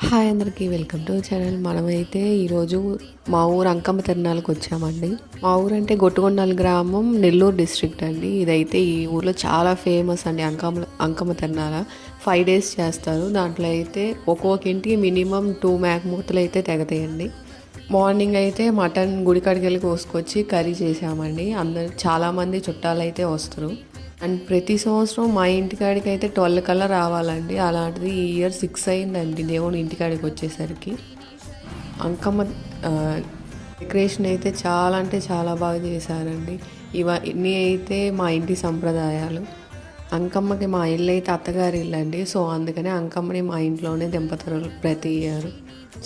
Hi అందరికీ welcome to channel. మనమైతే ఈరోజు మా ఊరు అంకమ్మ తిరునాళ్ళకి వచ్చామండి. మా ఊరు అంటే గొట్టుకొండల గ్రామం, నెల్లూరు డిస్ట్రిక్ట్ అండి. ఇదైతే ఈ ఊర్లో చాలా ఫేమస్ అండి అంకమ్మ తిరునాళ. 5 days చేస్తారు. దాంట్లో అయితే ఒక్కొక్క ఇంటికి మినిమం 2 మేకమూతలు అయితే తెగతాయండి. మార్నింగ్ అయితే మటన్ గుడికాడికి వెళ్ళి కోసుకొచ్చి కర్రీ చేసామండి. చాలామంది చుట్టాలు అయితే వస్తారు. అండ్ ప్రతి సంవత్సరం మా ఇంటికాడికి అయితే 12 కల్లా రావాలండి. అలాంటిది ఈ ఇయర్ 6 అయిందండి దేవుని ఇంటికాడికి వచ్చేసరికి. అంకమ్మ డెకరేషన్ అయితే చాలా అంటే చాలా బాగా చేశారండి. ఇవన్నీ అయితే మా ఇంటి సంప్రదాయాలు. అంకమ్మకి మా ఇల్లు అయితే అత్తగారి ఇల్లు అండి. సో అందుకనే అంకమ్మని మా ఇంట్లోనే దింపుతారు ప్రతి ఇయర్.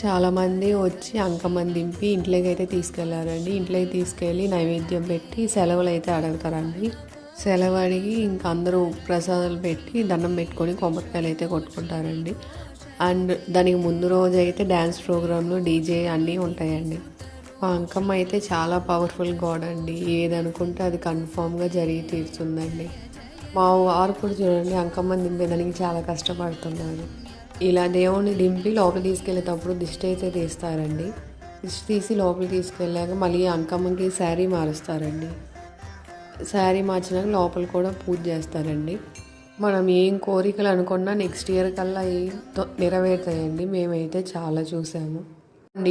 చాలామంది వచ్చి అంకమ్మని దింపి ఇంట్లోకి అయితే తీసుకెళ్లారండి. ఇంట్లోకి తీసుకెళ్ళి నైవేద్యం పెట్టి సెలవులు అయితే అడుగుతారండి. సెలవు అడిగి ఇంకా అందరూ ప్రసాదాలు పెట్టి దండం పెట్టుకొని కొబ్బరికాయలు అయితే కొట్టుకుంటారండి. అండ్ దానికి ముందు రోజు అయితే డ్యాన్స్ ప్రోగ్రాంలు, డీజే అన్నీ ఉంటాయండి. మా అంకమ్మ అయితే చాలా పవర్ఫుల్ గాడ్ అండి. ఏదనుకుంటే అది కన్ఫామ్గా జరిగి తీరుతుందండి. మా వారు కూడా చూడండి అంకమ్మని దింపేదానికి చాలా కష్టపడుతున్నారు. ఇలా దేవుణ్ణి దింపి లోపలికి తీసుకెళ్ళేటప్పుడు దిష్టి అయితే తీస్తారండి. దిష్టి తీసి లోపలికి తీసుకెళ్ళాక మళ్ళీ అంకమ్మకి శారీ మారుస్తారండి. శారీ మార్చినాక లోపల కూడా పూజ చేస్తారండి. మనం ఏం కోరికలు అనుకున్నా నెక్స్ట్ ఇయర్ కల్లా నెరవేరుతాయండి. మేమైతే చాలా చూసాము.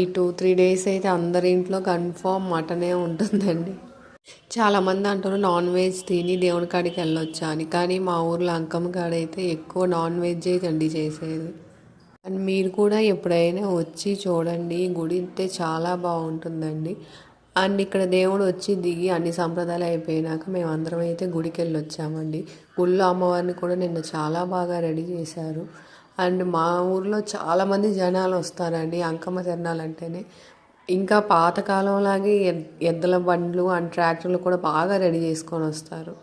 ఈ 2-3 days అయితే అందరి ఇంట్లో కన్ఫామ్ మటనే ఉంటుందండి. చాలామంది అంటారు నాన్ వెజ్ తిని దేవుని కాడికి వెళ్ళొచ్చా అని. కానీ మా ఊర్లో అంకమ్మ కాడ అయితే ఎక్కువ నాన్ వెజ్జే తండి చేసేది. అండ్ మీరు కూడా ఎప్పుడైనా వచ్చి చూడండి. గుడి అయితే చాలా బాగుంటుందండి. అండ్ ఇక్కడ దేవుడు వచ్చి దిగి అన్ని సంప్రదాయాలు అయిపోయినాక మేము అందరం అయితే గుడికి వెళ్ళి వచ్చామండి. గుళ్ళో అమ్మవారిని కూడా నిన్న చాలా బాగా రెడీ చేశారు. అండ్ మా ఊర్లో చాలామంది జనాలు వస్తారండి అంకమ్మ తిరణాలంటేనే. ఇంకా పాతకాలంలాగే ఎద్దుల బండ్లు అండ్ ట్రాక్టర్లు కూడా బాగా రెడీ చేసుకొని వస్తారు.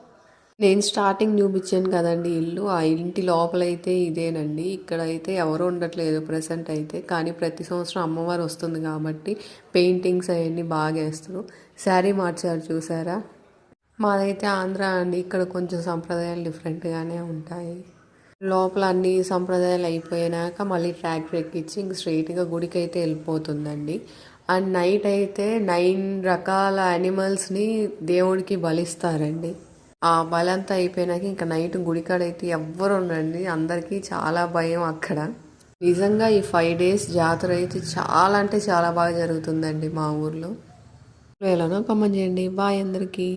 నేను స్టార్టింగ్ చూపించాను కదండి ఇల్లు. ఆ ఇంటి లోపలైతే ఇదేనండి. ఇక్కడైతే ఎవరు ఉండట్లేదు ప్రజెంట్ అయితే. కానీ ప్రతి సంవత్సరం అమ్మవారు వస్తుంది కాబట్టి పెయింటింగ్స్ అవన్నీ బాగా వేస్తారు. శారీ మార్చారు చూసారా. మాదైతే ఆంధ్ర అండి. ఇక్కడ కొంచెం సంప్రదాయాలు డిఫరెంట్గానే ఉంటాయి. లోపల అన్ని సంప్రదాయాలు అయిపోయినాక మళ్ళీ ట్రాక్టర్ ఎక్కించి ఇంక స్ట్రైట్గా గుడికి అయితే వెళ్ళిపోతుందండి. అండ్ నైట్ అయితే 9 రకాల యానిమల్స్ని దేవుడికి బలిస్తారండి. ఆ బలంతా అయిపోయినాక ఇంకా నైట్ గుడికాడ అయితే ఎవ్వరు ఉండండి. అందరికీ చాలా భయం అక్కడ. నిజంగా ఈ 5 days జాతర అయితే చాలా అంటే చాలా బాగా జరుగుతుందండి మా ఊర్లో. ఎలానో కమెంట్ చేయండి. బాయ్ అందరికీ.